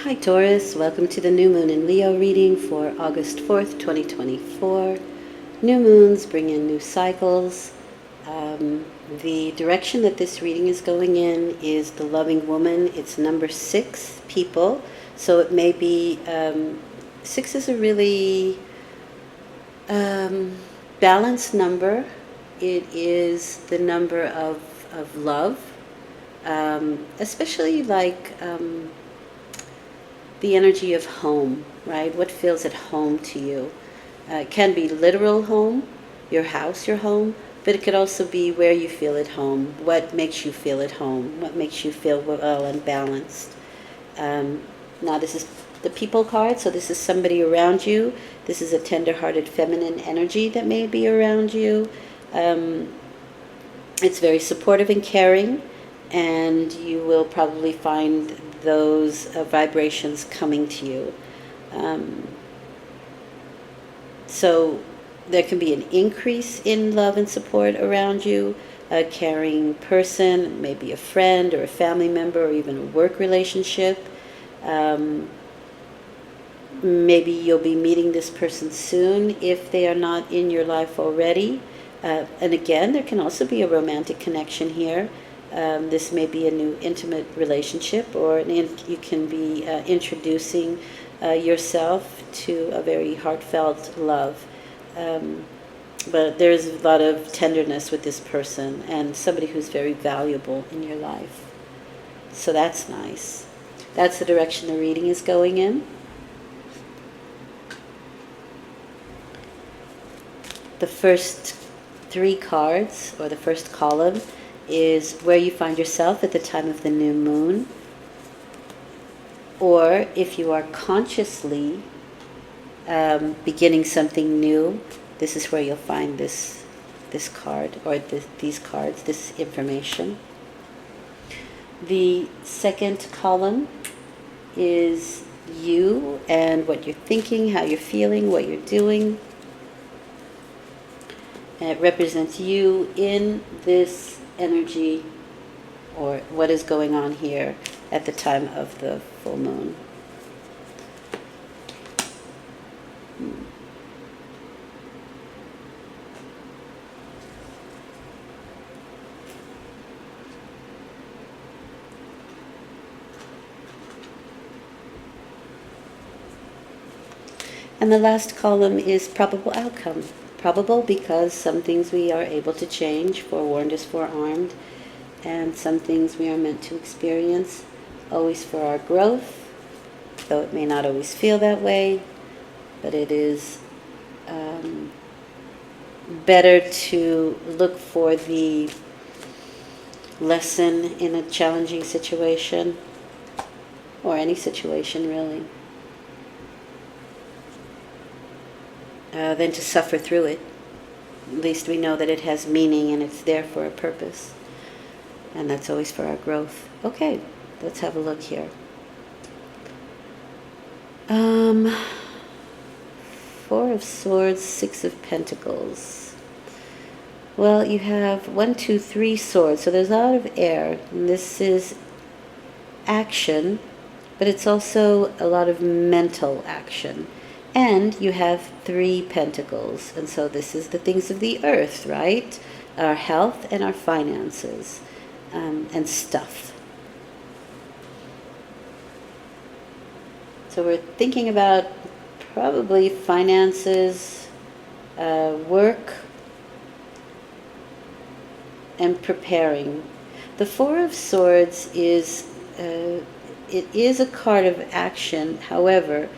Hi Taurus, welcome to the new moon in Leo reading for August 4th, 2024. New moons bring in new cycles. The direction that this reading is going in is the loving woman. It's number 6, people. So it may be, 6 is a really balanced number. It is the number of love, especially like the energy of home, right? What feels at home to you? It can be literal home, your house, your home, but it could also be where you feel at home, what makes you feel at home, what makes you feel well and balanced. Now this is the people card, so this is somebody around you. This is a tender-hearted feminine energy that may be around you. It's very supportive and caring, and you will probably find those vibrations coming to you. So there can be an increase in love and support around you, a caring person, maybe a friend or a family member or even a work relationship. Maybe you'll be meeting this person soon if they are not in your life already. And again, there can also be a romantic connection here. This may be a new intimate relationship, or you can be introducing yourself to a very heartfelt love. But there's a lot of tenderness with this person and somebody who's very valuable in your life. So that's nice. That's the direction the reading is going in. The first 3 cards, or the first column, is where you find yourself at the time of the new moon, or if you are consciously beginning something new, this is where you'll find this card, or these cards, this information. The second column is you and what you're thinking, how you're feeling, what you're doing. And it represents you in this energy, or what is going on here at the time of the full moon. And the last column is probable outcome. Probable because some things we are able to change, forewarned is forearmed, and some things we are meant to experience, always for our growth, though it may not always feel that way, but it is better to look for the lesson in a challenging situation, or any situation really, than to suffer through it. At least we know that it has meaning and it's there for a purpose. And that's always for our growth. Okay, let's have a look here. 4 of Swords, 6 of Pentacles. Well, you have 1, 2, 3 swords, so there's a lot of air. And this is action, but it's also a lot of mental action. And you have 3 pentacles, and so this is the things of the earth, right? Our health and our finances, and stuff. So we're thinking about probably finances, work, and preparing. The 4 of Swords is, it is a card of action, however,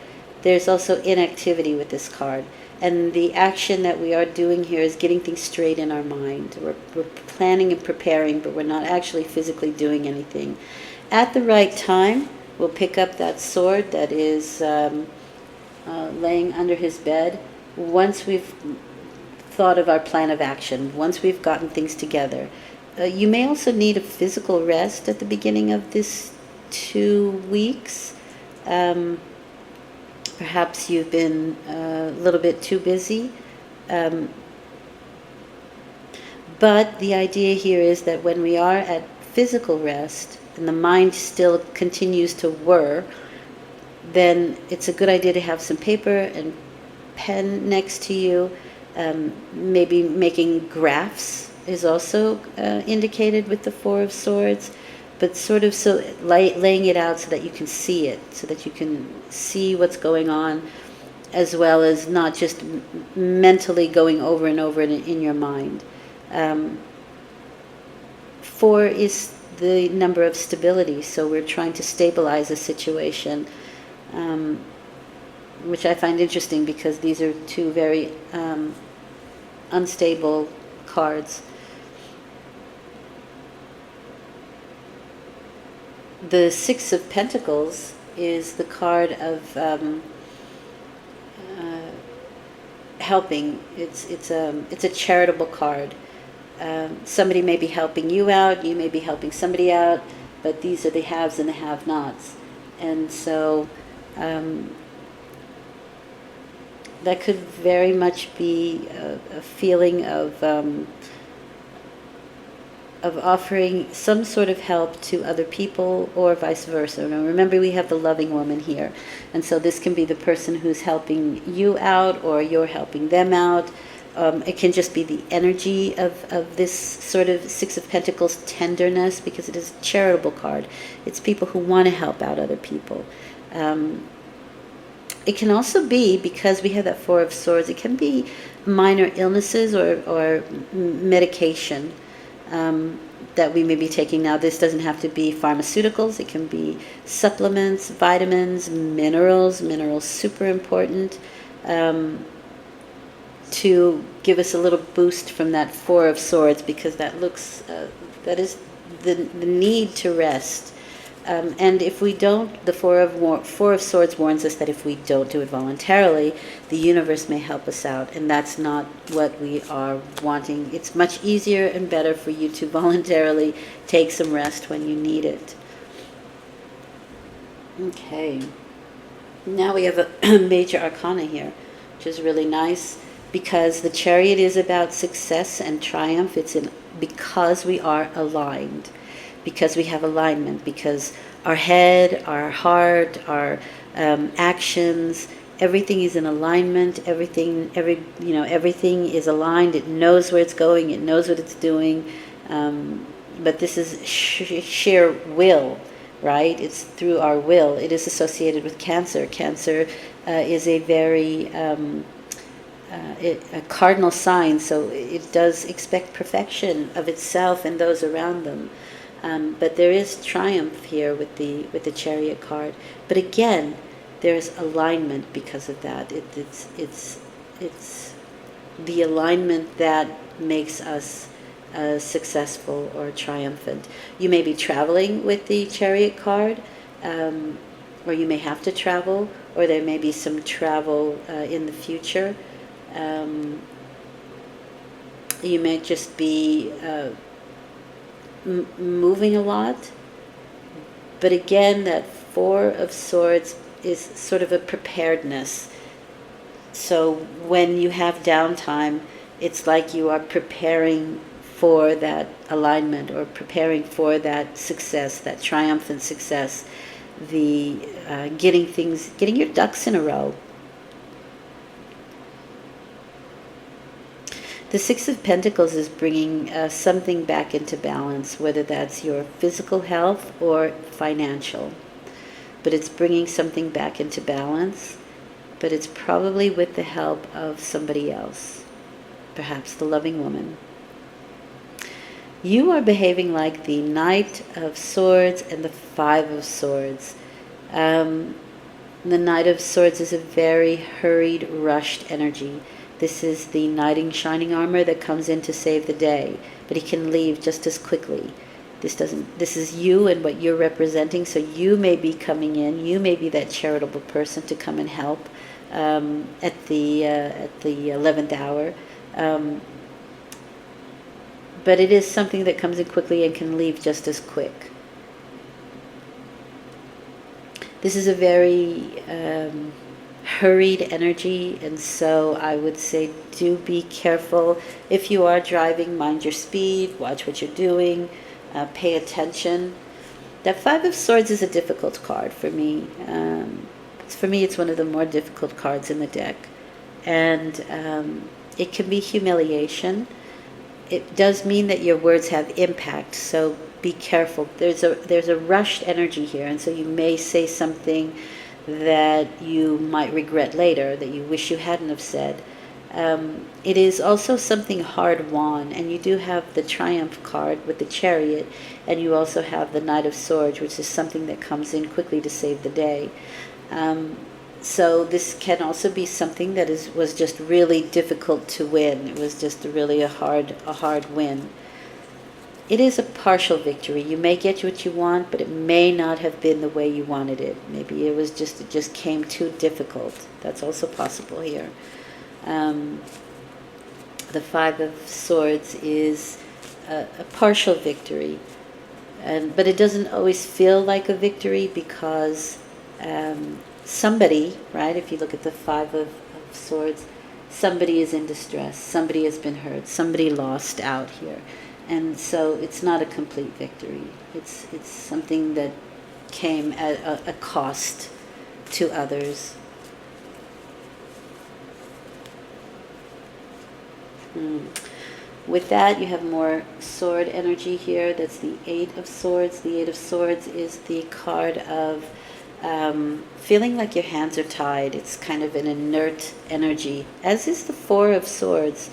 there's also inactivity with this card. And the action that we are doing here is getting things straight in our mind. We're planning and preparing, but we're not actually physically doing anything. At the right time, we'll pick up that sword that is laying under his bed. Once we've thought of our plan of action, once we've gotten things together. You may also need a physical rest at the beginning of this 2 weeks. Perhaps you've been a little bit too busy. But the idea here is that when we are at physical rest and the mind still continues to whir, then it's a good idea to have some paper and pen next to you. Maybe making graphs is also indicated with the Four of Swords, but sort of so laying it out so that you can see it, so that you can see what's going on, as well as not just mentally going over and over in your mind. 4 is the number of stability, so we're trying to stabilize a situation, which I find interesting because these are two very unstable cards. The Six of Pentacles is the card of helping. It's a charitable card. Somebody may be helping you out, you may be helping somebody out, but these are the haves and the have-nots. And so that could very much be a feeling of offering some sort of help to other people, or vice versa. Now, remember, we have the loving woman here, and so this can be the person who's helping you out, or you're helping them out. It can just be the energy of this sort of Six of Pentacles tenderness, because it is a charitable card. It's people who want to help out other people. It can also be, because we have that Four of Swords, it can be minor illnesses or medication that we may be taking. Now, this doesn't have to be pharmaceuticals. It can be supplements, vitamins, minerals. Minerals, super important, to give us a little boost from that Four of Swords, because that looks, that is the need to rest. And if we don't, the Four of Swords warns us that if we don't do it voluntarily, the universe may help us out, and that's not what we are wanting. It's much easier and better for you to voluntarily take some rest when you need it. Okay. Now we have a major arcana here, which is really nice, because the Chariot is about success and triumph. It's because we are aligned. Because we have alignment, because our head, our heart, our actions, everything is in alignment. Everything is aligned. It knows where it's going. It knows what it's doing. But this is sheer will, right? It's through our will. It is associated with Cancer. Cancer is a very a cardinal sign, so it does expect perfection of itself and those around them. But there is triumph here with the Chariot card. But again, there's alignment because of that. It's the alignment that makes us successful or triumphant. You may be traveling with the Chariot card, or you may have to travel, or there may be some travel in the future. You may just be moving a lot, but again, that Four of Swords is sort of a preparedness. So when you have downtime, it's like you are preparing for that alignment, or preparing for that success, that triumphant success, the getting your ducks in a row. The Six of Pentacles is bringing something back into balance, whether that's your physical health or financial. But it's bringing something back into balance, but it's probably with the help of somebody else, perhaps the loving woman. You are behaving like the Knight of Swords and the Five of Swords. The Knight of Swords is a very hurried, rushed energy. This is the knight in shining armor that comes in to save the day, but he can leave just as quickly. This is you and what you're representing, so you may be coming in, you may be that charitable person to come and help at the 11th hour. But it is something that comes in quickly and can leave just as quick. This is a very hurried energy, and so I would say do be careful. If you are driving, mind your speed, watch what you're doing, pay attention. That Five of Swords is a difficult card for me, for me, it's one of the more difficult cards in the deck. And it can be humiliation. It does mean that your words have impact, so be careful. There's a rushed energy here, and so you may say something that you might regret later, that you wish you hadn't have said. It is also something hard-won, and you do have the Triumph card with the Chariot, and you also have the Knight of Swords, which is something that comes in quickly to save the day. So this can also be something that was just really difficult to win. It was just really a hard win. It is a partial victory. You may get what you want, but it may not have been the way you wanted it. Maybe it just came too difficult. That's also possible here. The Five of Swords is a partial victory, but it doesn't always feel like a victory because somebody, right, if you look at the Five of Swords, somebody is in distress, somebody has been hurt, somebody lost out here. And so it's not a complete victory. It's something that came at a cost to others. With that, you have more sword energy here. That's the Eight of Swords. The Eight of Swords is the card of feeling like your hands are tied. It's kind of an inert energy, as is the Four of Swords.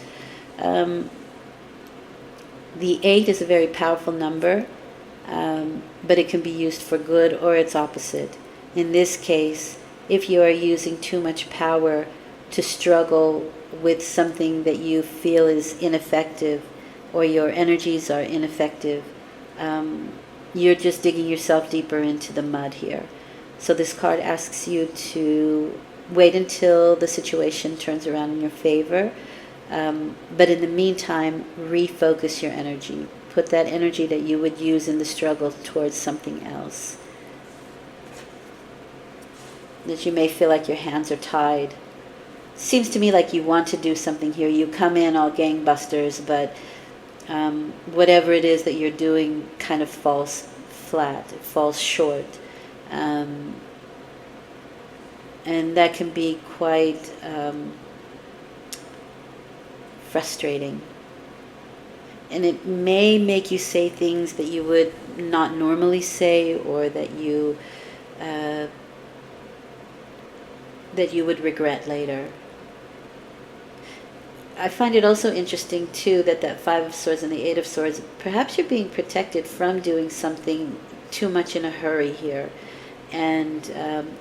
The 8 is a very powerful number, but it can be used for good or its opposite. In this case, if you are using too much power to struggle with something that you feel is ineffective, or your energies are ineffective, you're just digging yourself deeper into the mud here. So this card asks you to wait until the situation turns around in your favor, but in the meantime, refocus your energy. Put that energy that you would use in the struggle towards something else. That you may feel like your hands are tied. Seems to me like you want to do something here. You come in all gangbusters, but whatever it is that you're doing kind of falls flat. It falls short. And that can be quite frustrating. And it may make you say things that you would not normally say, or that you would regret later. I find it also interesting, too, that Five of Swords and the Eight of Swords, perhaps you're being protected from doing something too much in a hurry here. And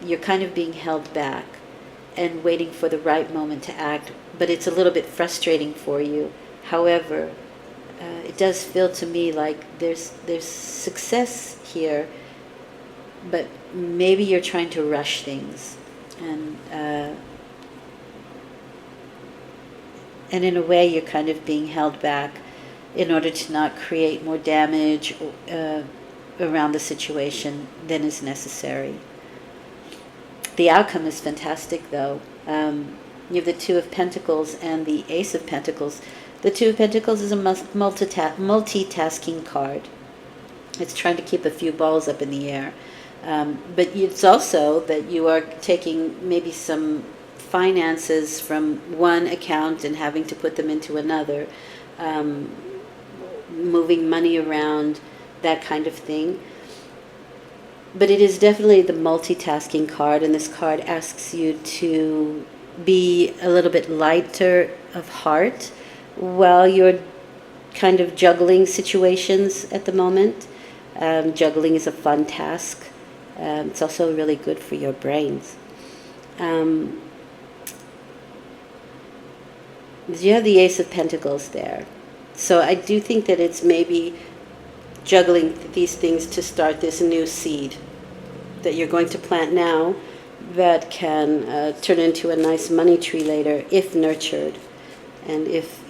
you're kind of being held back and waiting for the right moment to act. But it's a little bit frustrating for you. However, it does feel to me like there's success here, but maybe you're trying to rush things. And in a way, you're kind of being held back in order to not create more damage around the situation than is necessary. The outcome is fantastic, though. You have the Two of Pentacles and the Ace of Pentacles. The Two of Pentacles is a multitasking card. It's trying to keep a few balls up in the air. But it's also that you are taking maybe some finances from one account and having to put them into another, moving money around, that kind of thing. But it is definitely the multitasking card, and this card asks you to be a little bit lighter of heart while you're kind of juggling situations at the moment. Juggling is a fun task. It's also really good for your brains. You have the Ace of Pentacles there. So I do think that it's maybe juggling these things to start this new seed that you're going to plant now that can turn into a nice money tree later if nurtured, and if,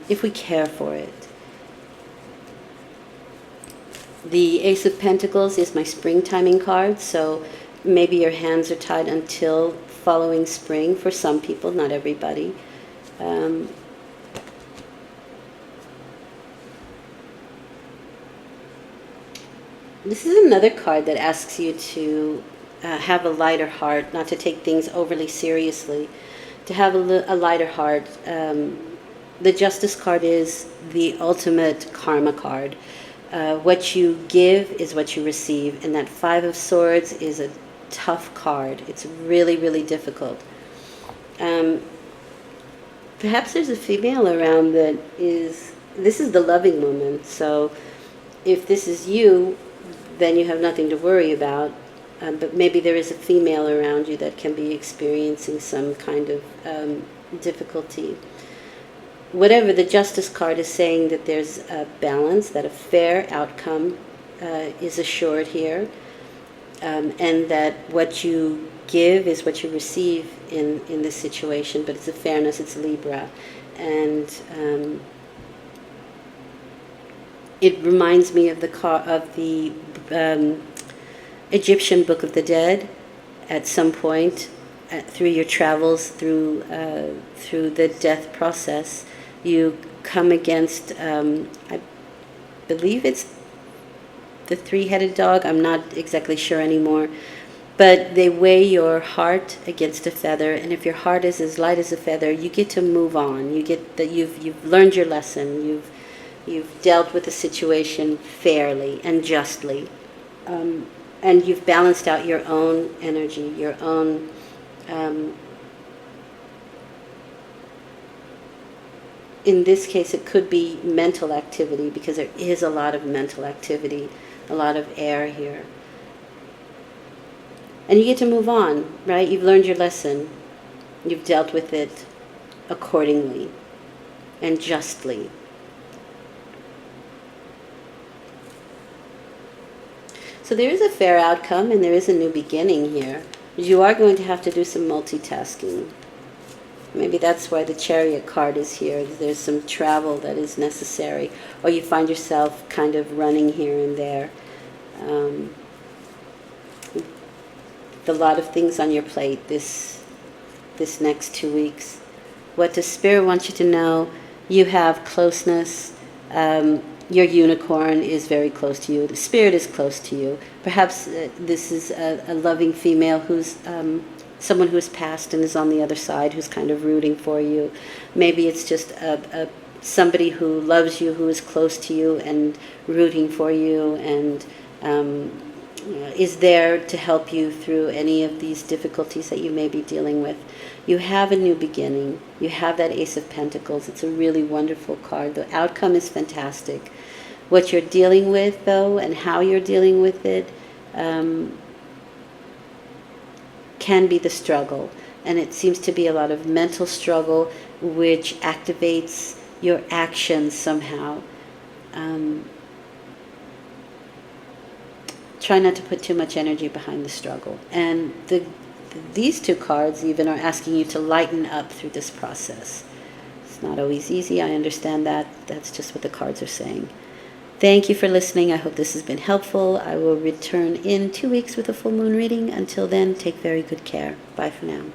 if we care for it. The Ace of Pentacles is my spring timing card, so maybe your hands are tied until following spring for some people, not everybody. This is another card that asks you to have a lighter heart, not to take things overly seriously, to have a lighter heart. The Justice card is the ultimate karma card. What you give is what you receive, and that Five of Swords is a tough card. It's really, really difficult. Perhaps there's a female around that is, this is the loving woman, so if this is you, then you have nothing to worry about. But maybe there is a female around you that can be experiencing some kind of difficulty. Whatever, the Justice card is saying that there's a balance, that a fair outcome is assured here, and that what you give is what you receive in this situation, but it's a fairness, it's Libra. And it reminds me of the Egyptian Book of the Dead. At some point, through your travels through the death process, you come against, I believe it's the three-headed dog. I'm not exactly sure anymore. But they weigh your heart against a feather, and if your heart is as light as a feather, you get to move on. You get that you've learned your lesson. You've dealt with the situation fairly and justly, and you've balanced out your own energy, your own. In this case, it could be mental activity, because there is a lot of mental activity, a lot of air here. And you get to move on, right? You've learned your lesson. You've dealt with it accordingly and justly. So there is a fair outcome, and there is a new beginning here. You are going to have to do some multitasking. Maybe that's why the Chariot card is here. There's some travel that is necessary, or you find yourself kind of running here and there. A lot of things on your plate this next 2 weeks. What does Spirit want you to know? You have closeness. Your unicorn is very close to you. The Spirit is close to you. Perhaps this is a loving female who's someone who has passed and is on the other side, who's kind of rooting for you. Maybe it's just somebody who loves you, who is close to you and rooting for you, and is there to help you through any of these difficulties that you may be dealing with. You have a new beginning. You have that Ace of Pentacles. It's a really wonderful card. The outcome is fantastic. What you're dealing with, though, and how you're dealing with it can be the struggle. And it seems to be a lot of mental struggle, which activates your actions somehow. Try not to put too much energy behind the struggle. And these two cards even are asking you to lighten up through this process. It's not always easy, I understand that. That's just what the cards are saying. Thank you for listening. I hope this has been helpful. I will return in 2 weeks with a full moon reading. Until then, take very good care. Bye for now.